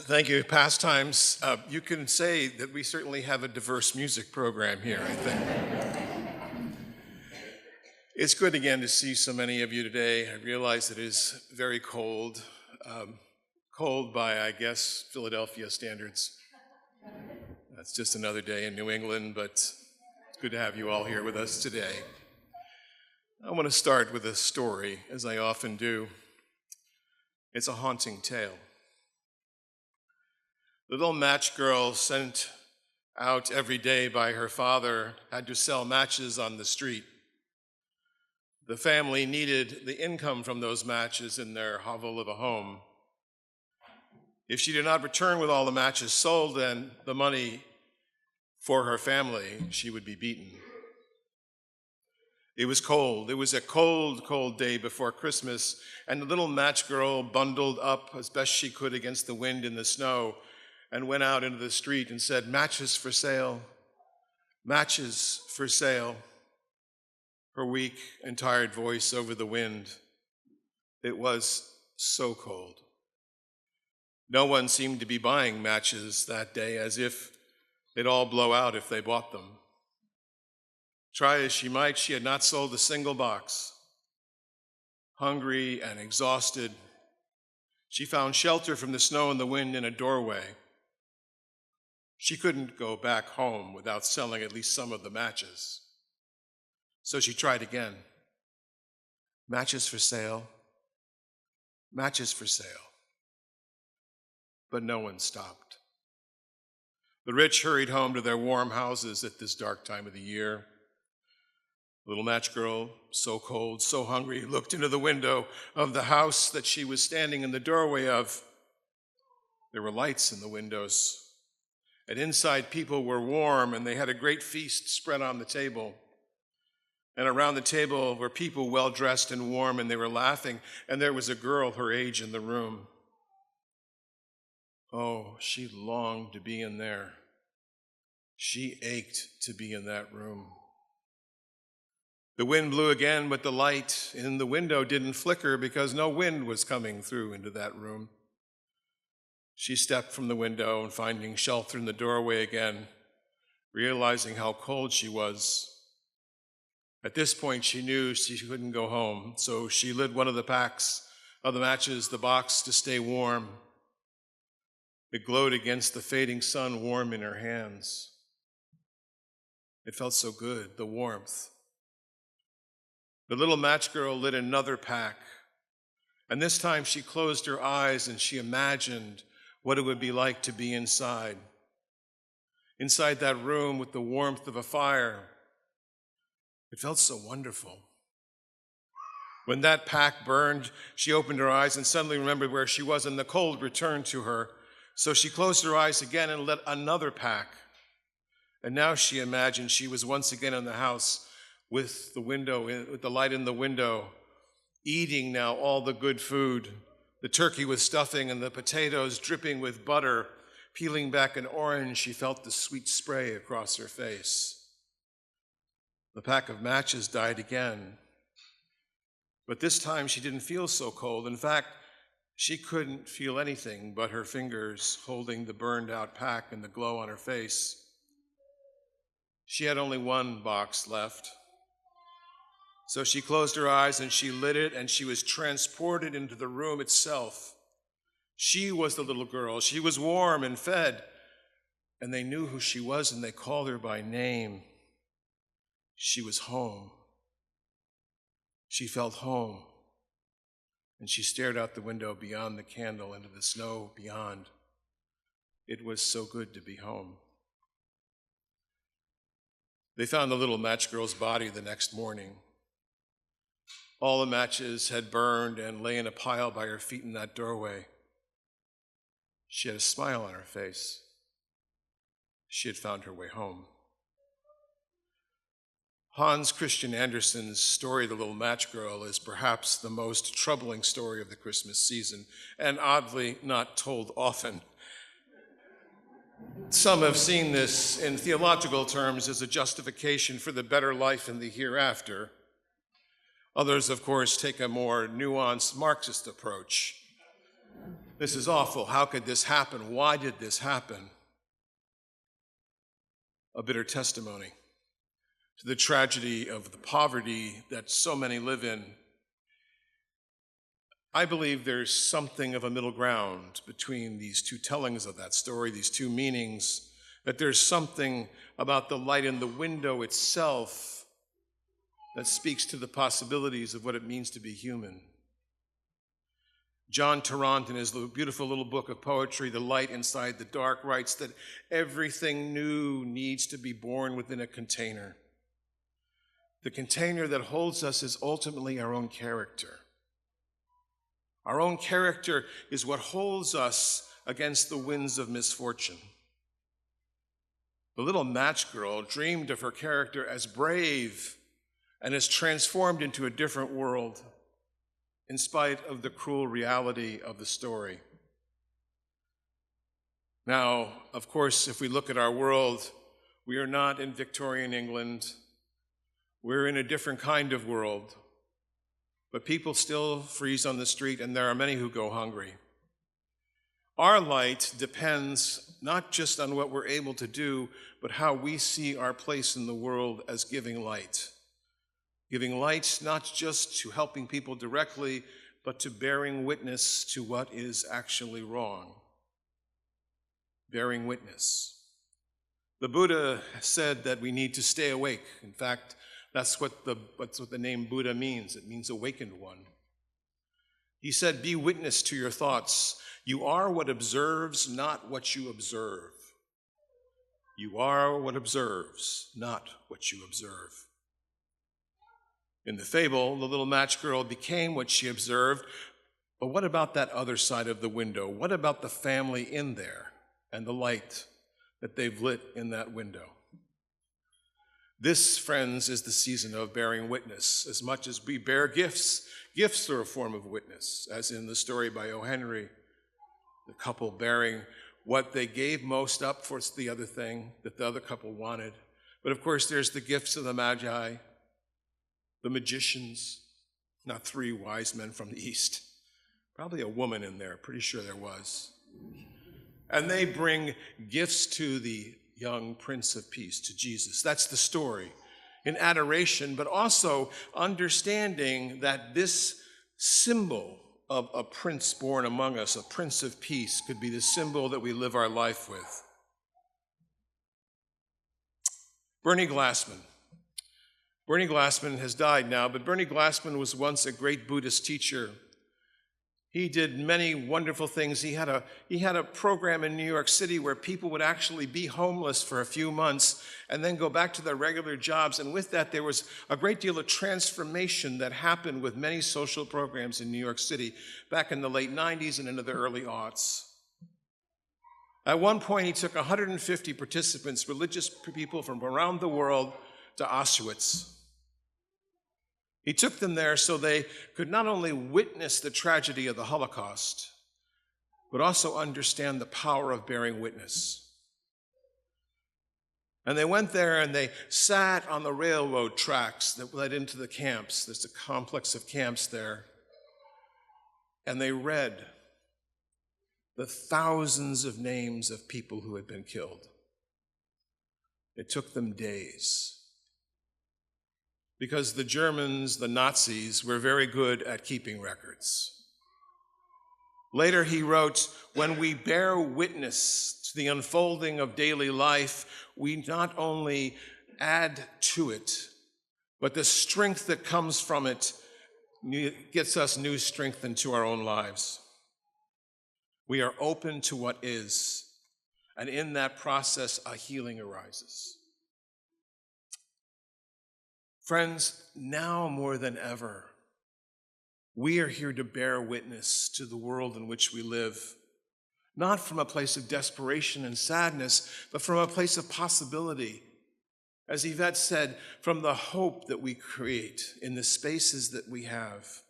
Thank you, Pastimes. You can say that we certainly have a diverse music program here, I think. It's good again to see so many of you today. I realize it is very cold, cold by, I guess, Philadelphia standards. That's just another day in New England, but it's good to have you all here with us today. I want to start with a story, as I often do. It's a haunting tale. The little match girl sent out every day by her father had to sell matches on the street. The family needed the income from those matches in their hovel of a home. If she did not return with all the matches sold and the money for her family, she would be beaten. It was cold. It was a cold, cold day before Christmas, and the little match girl bundled up as best she could against the wind and the snow and went out into the street and said, "Matches for sale, matches for sale." Her weak and tired voice over the wind. It was so cold. No one seemed to be buying matches that day, as if they'd all blow out if they bought them. Try as she might, she had not sold a single box. Hungry and exhausted, she found shelter from the snow and the wind in a doorway. She couldn't go back home without selling at least some of the matches. So she tried again. Matches for sale, matches for sale. But no one stopped. The rich hurried home to their warm houses at this dark time of the year. The little match girl, so cold, so hungry, looked into the window of the house that she was standing in the doorway of. There were lights in the windows. And inside, people were warm, and they had a great feast spread on the table. And around the table were people well-dressed and warm, and they were laughing, and there was a girl her age in the room. Oh, she longed to be in there. She ached to be in that room. The wind blew again, but the light in the window didn't flicker because no wind was coming through into that room. She stepped from the window and finding shelter in the doorway again, realizing how cold she was. At this point, she knew she couldn't go home, so she lit one of the packs of the matches, the box, to stay warm. It glowed against the fading sun, warm in her hands. It felt so good, the warmth. The little match girl lit another pack, and this time she closed her eyes and she imagined what it would be like to be inside that room with the warmth of a fire. It felt so wonderful. When that pack burned, she opened her eyes and suddenly remembered where she was, and the cold returned to her. So she closed her eyes again and lit another pack. And now she imagined she was once again in the house with the light in the window, eating now all the good food, the turkey with stuffing and the potatoes dripping with butter. Peeling back an orange, she felt the sweet spray across her face. The pack of matches died again. But this time she didn't feel so cold. In fact, she couldn't feel anything but her fingers holding the burned out pack and the glow on her face. She had only one box left. So she closed her eyes and she lit it, and she was transported into the room itself. She was the little girl. She was warm and fed, and they knew who she was, and they called her by name. She was home. She felt home, and she stared out the window beyond the candle into the snow beyond. It was so good to be home. They found the little match girl's body the next morning. All the matches had burned and lay in a pile by her feet in that doorway. She had a smile on her face. She had found her way home. Hans Christian Andersen's story, The Little Match Girl, is perhaps the most troubling story of the Christmas season, and oddly not told often. Some have seen this in theological terms as a justification for the better life in the hereafter. Others, of course, take a more nuanced Marxist approach. This is awful. How could this happen? Why did this happen? A bitter testimony to the tragedy of the poverty that so many live in. I believe there's something of a middle ground between these two tellings of that story, these two meanings, that there's something about the light in the window itself that speaks to the possibilities of what it means to be human. John Tarrant, in his beautiful little book of poetry, The Light Inside the Dark, writes that everything new needs to be born within a container. The container that holds us is ultimately our own character. Our own character is what holds us against the winds of misfortune. The little match girl dreamed of her character as brave and is transformed into a different world in spite of the cruel reality of the story. Now, of course, if we look at our world, we are not in Victorian England. We're in a different kind of world. But people still freeze on the street, and there are many who go hungry. Our light depends not just on what we're able to do, but how we see our place in the world as giving light. Giving light not just to helping people directly, but to bearing witness to what is actually wrong. Bearing witness. The Buddha said that we need to stay awake. In fact, that's what the name Buddha means. It means awakened one. He said, be witness to your thoughts. You are what observes, not what you observe. You are what observes, not what you observe. In the fable, the little match girl became what she observed, but what about that other side of the window? What about the family in there and the light that they've lit in that window? This, friends, is the season of bearing witness. As much as we bear gifts, gifts are a form of witness, as in the story by O. Henry, the couple bearing what they gave most up for the other thing that the other couple wanted. But of course, there's the gifts of the Magi, the magicians, not three wise men from the east. Probably a woman in there, pretty sure there was. And they bring gifts to the young Prince of Peace, to Jesus. That's the story, in adoration, but also understanding that this symbol of a prince born among us, a Prince of Peace, could be the symbol that we live our life with. Bernie Glassman. Bernie Glassman has died now, but Bernie Glassman was once a great Buddhist teacher. He did many wonderful things. He had a program in New York City where people would actually be homeless for a few months and then go back to their regular jobs. And with that, there was a great deal of transformation that happened with many social programs in New York City back in the late 90s and into the early aughts. At one point, he took 150 participants, religious people from around the world, to Auschwitz. He took them there so they could not only witness the tragedy of the Holocaust, but also understand the power of bearing witness. And they went there and they sat on the railroad tracks that led into the camps. There's a complex of camps there. And they read the thousands of names of people who had been killed. It took them days. Because the Germans, the Nazis, were very good at keeping records. Later he wrote, when we bear witness to the unfolding of daily life, we not only add to it, but the strength that comes from it gets us new strength into our own lives. We are open to what is, and in that process, a healing arises. Friends, now more than ever, we are here to bear witness to the world in which we live, not from a place of desperation and sadness, but from a place of possibility. As Yvette said, from the hope that we create in the spaces that we have.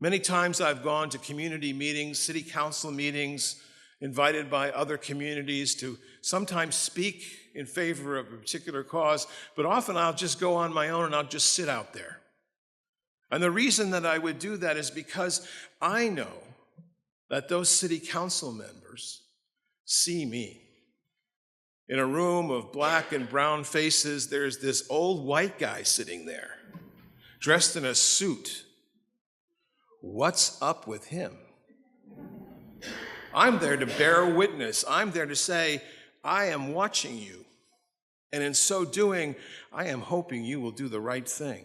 Many times I've gone to community meetings, city council meetings, invited by other communities to sometimes speak in favor of a particular cause, but often I'll just go on my own and I'll just sit out there. And the reason that I would do that is because I know Let those city council members see me. In a room of black and brown faces, there's this old white guy sitting there, dressed in a suit. What's up with him? I'm there to bear witness. I'm there to say, I am watching you. And in so doing, I am hoping you will do the right thing.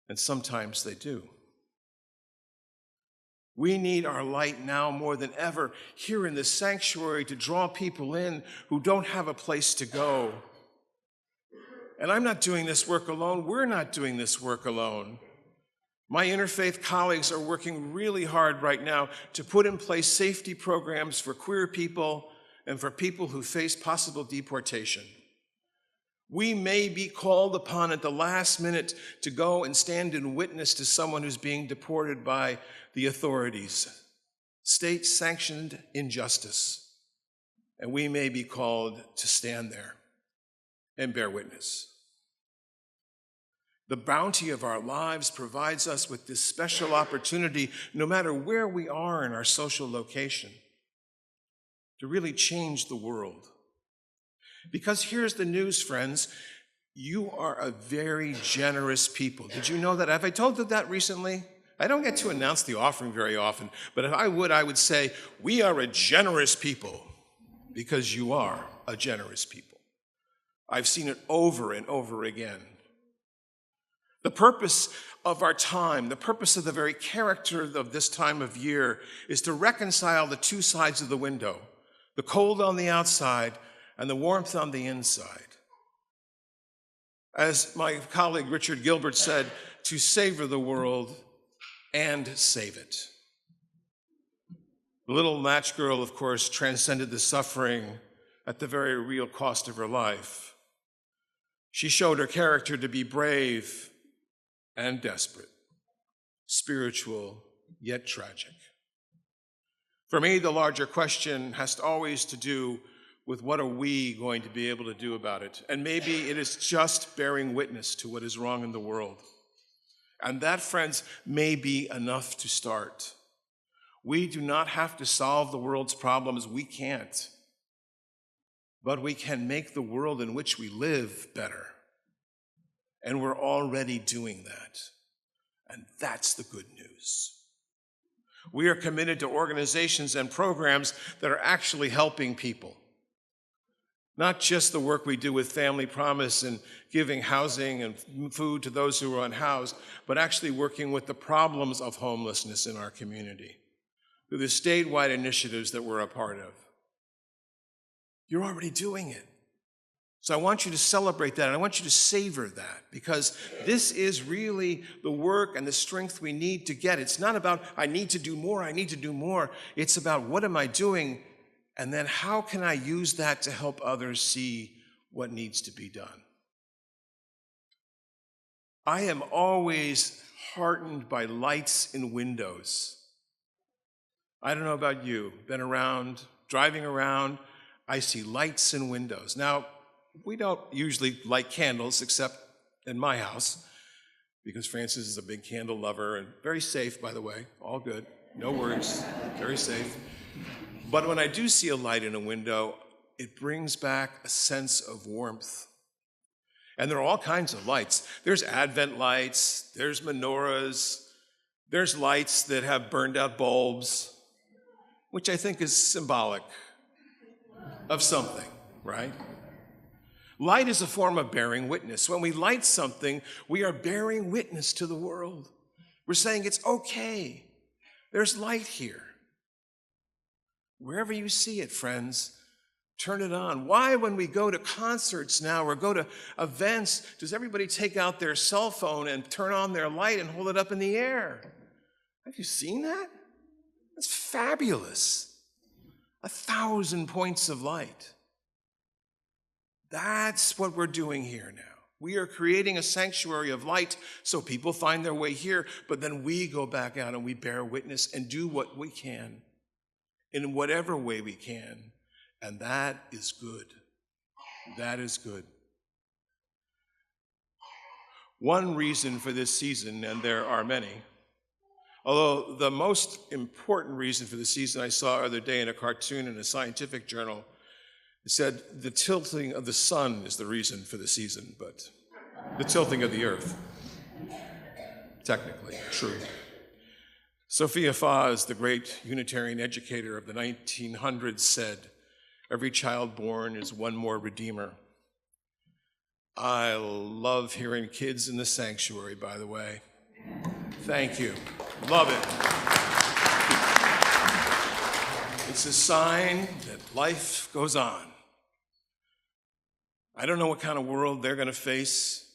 And sometimes they do. We need our light now more than ever here in this sanctuary to draw people in who don't have a place to go. And I'm not doing this work alone. We're not doing this work alone. My interfaith colleagues are working really hard right now to put in place safety programs for queer people and for people who face possible deportation. We may be called upon at the last minute to go and stand in witness to someone who's being deported by the authorities, state-sanctioned injustice, and we may be called to stand there and bear witness. The bounty of our lives provides us with this special opportunity, no matter where we are in our social location, to really change the world. Because here's the news, friends, you are a very generous people. Did you know that? Have I told you that recently? I don't get to announce the offering very often, but if I would say, we are a generous people, because you are a generous people. I've seen it over and over again. The purpose of our time, the purpose of the very character of this time of year is to reconcile the two sides of the window, the cold on the outside and the warmth on the inside. As my colleague Richard Gilbert said, to savor the world and save it. The little match girl, of course, transcended the suffering at the very real cost of her life. She showed her character to be brave and desperate, spiritual yet tragic. For me, the larger question has always to do with what are we going to be able to do about it? And maybe it is just bearing witness to what is wrong in the world. And that, friends, may be enough to start. We do not have to solve the world's problems. We can't. But we can make the world in which we live better. And we're already doing that. And that's the good news. We are committed to organizations and programs that are actually helping people. Not just the work we do with Family Promise and giving housing and food to those who are unhoused, but actually working with the problems of homelessness in our community through the statewide initiatives that we're a part of. You're already doing it. So I want you to celebrate that, and I want you to savor that, because this is really the work and the strength we need to get. It's not about, I need to do more, I need to do more. It's about, what am I doing? And then how can I use that to help others see what needs to be done? I am always heartened by lights in windows. I don't know about you, been around, driving around, I see lights in windows. Now, we don't usually light candles, except in my house, because Francis is a big candle lover and very safe, by the way, all good, no worries, very safe. But when I do see a light in a window, it brings back a sense of warmth. And there are all kinds of lights. There's Advent lights, there's menorahs, there's lights that have burned out bulbs, which I think is symbolic of something, right? Light is a form of bearing witness. When we light something, we are bearing witness to the world. We're saying it's okay. There's light here. Wherever you see it, friends, turn it on. Why, when we go to concerts now or go to events, does everybody take out their cell phone and turn on their light and hold it up in the air? Have you seen that? That's fabulous. 1,000 points of light. That's what we're doing here now. We are creating a sanctuary of light so people find their way here, but then we go back out and we bear witness and do what we can in whatever way we can, and that is good. That is good. One reason for this season, and there are many, Although the most important reason for the season I saw the other day in a cartoon in a scientific journal, it said the tilting of the sun is the reason for the season, but the tilting of the earth, technically, true. Sophia Fahs, the great Unitarian educator of the 1900s, said, "Every child born is one more redeemer." I love hearing kids in the sanctuary, by the way. Thank you. Love it. It's a sign that life goes on. I don't know what kind of world they're going to face,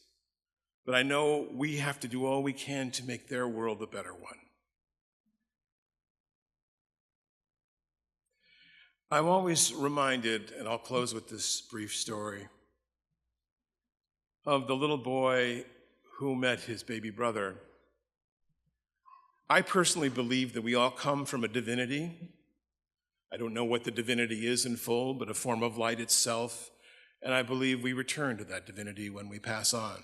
but I know we have to do all we can to make their world a better one. I'm always reminded, and I'll close with this brief story, of the little boy who met his baby brother. I personally believe that we all come from a divinity. I don't know what the divinity is in full, but a form of light itself, and I believe we return to that divinity when we pass on.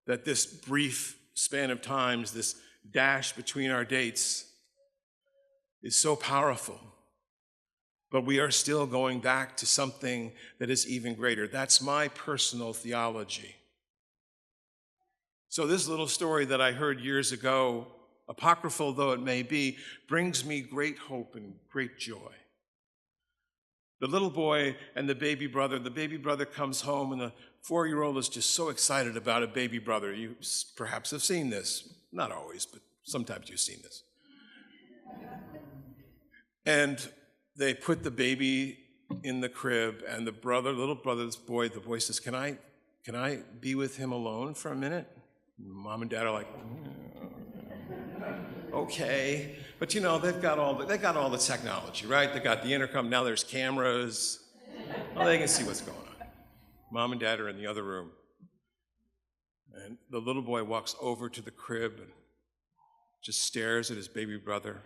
That this brief span of times, this dash between our dates, is so powerful, but we are still going back to something that is even greater. That's my personal theology. So this little story that I heard years ago, apocryphal though it may be, brings me great hope and great joy. The little boy and the baby brother comes home, and the 4-year-old is just so excited about a baby brother. You perhaps have seen this. Not always, but sometimes you've seen this. And they put the baby in the crib, and the boy says, Can I be with him alone for a minute? Mom and dad are like, okay. But you know, they got all the technology, right? They got the intercom, now there's cameras. Well, they can see what's going on. Mom and dad are in the other room. And the little boy walks over to the crib and just stares at his baby brother,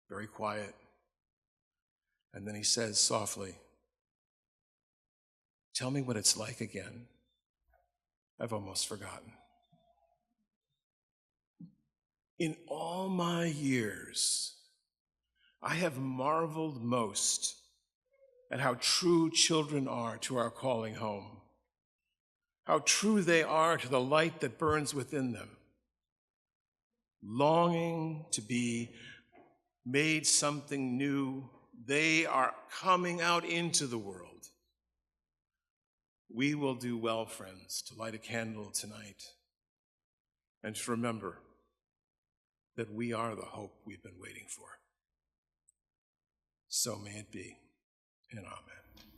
very quiet. And then he says softly, "Tell me what it's like again. I've almost forgotten." In all my years, I have marveled most at how true children are to our calling home, how true they are to the light that burns within them, longing to be made something new. They are coming out into the world. We will do well, friends, to light a candle tonight and to remember that we are the hope we've been waiting for. So may it be, and amen.